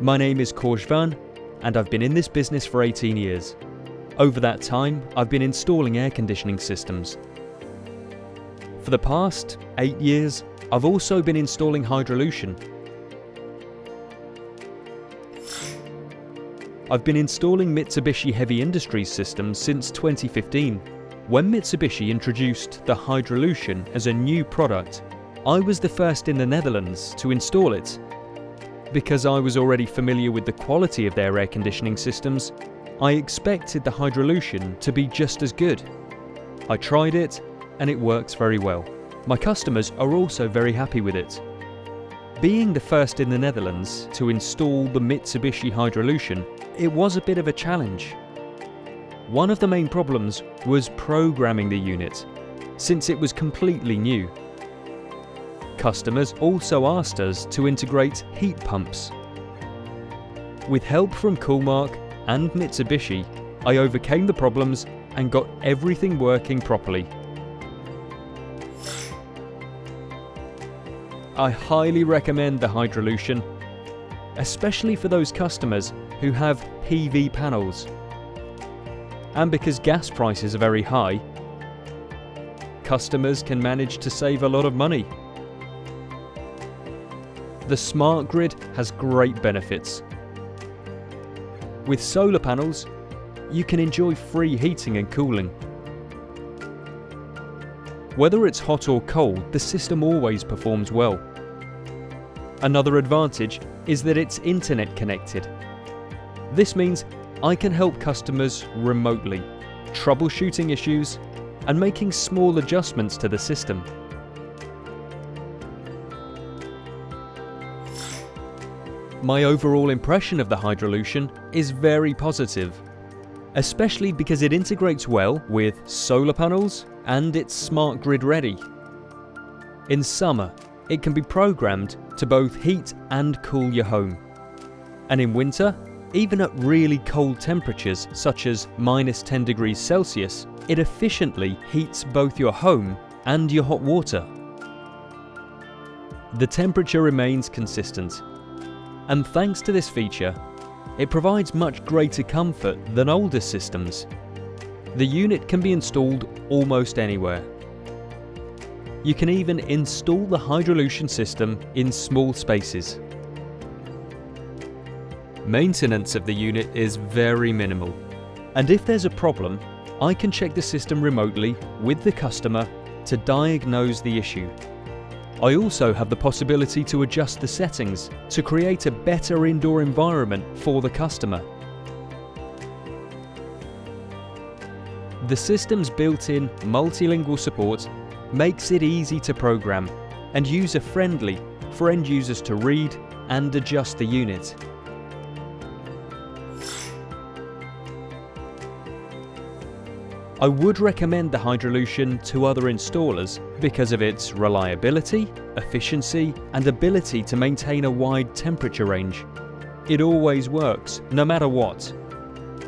My name is Cor Zwaan, and I've been in this business for 18 years. Over that time, I've been installing air conditioning systems. For the past 8 years, I've also been installing Hydrolution. I've been installing Mitsubishi heavy industries systems since 2015. When Mitsubishi introduced the Hydrolution as a new product, I was the first in the Netherlands to install it. Because I was already familiar with the quality of their air conditioning systems, I expected the Hydrolution to be just as good. I tried it and it works very well. My customers are also very happy with it. Being the first in the Netherlands to install the Mitsubishi Hydrolution, it was a bit of a challenge. One of the main problems was programming the unit, since it was completely new. Customers also asked us to integrate heat pumps. With help from Coolmark and Mitsubishi, I overcame the problems and got everything working properly. I highly recommend the Hydrolution, especially for those customers who have PV panels. And because gas prices are very high, customers can manage to save a lot of money. The smart grid has great benefits. With solar panels, you can enjoy free heating and cooling. Whether it's hot or cold, the system always performs well. Another advantage is that it's internet connected. This means I can help customers remotely, troubleshooting issues and making small adjustments to the system. My overall impression of the Hydrolution is very positive, especially because it integrates well with solar panels and it's smart grid ready. In summer, it can be programmed to both heat and cool your home. And in winter, even at really cold temperatures such as -10 degrees Celsius, it efficiently heats both your home and your hot water. The temperature remains consistent. And thanks to this feature, it provides much greater comfort than older systems. The unit can be installed almost anywhere. You can even install the Hydrolution system in small spaces. Maintenance of the unit is very minimal. And if there's a problem, I can check the system remotely with the customer to diagnose the issue. I also have the possibility to adjust the settings to create a better indoor environment for the customer. The system's built-in multilingual support makes it easy to program and user-friendly for end users to read and adjust the unit. I would recommend the Hydrolution to other installers because of its reliability, efficiency, and ability to maintain a wide temperature range. It always works, no matter what.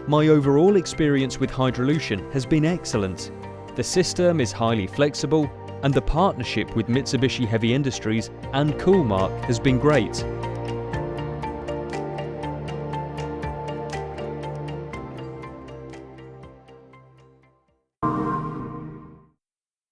My overall experience with Hydrolution has been excellent. The system is highly flexible, and the partnership with Mitsubishi Heavy Industries and Coolmark has been great.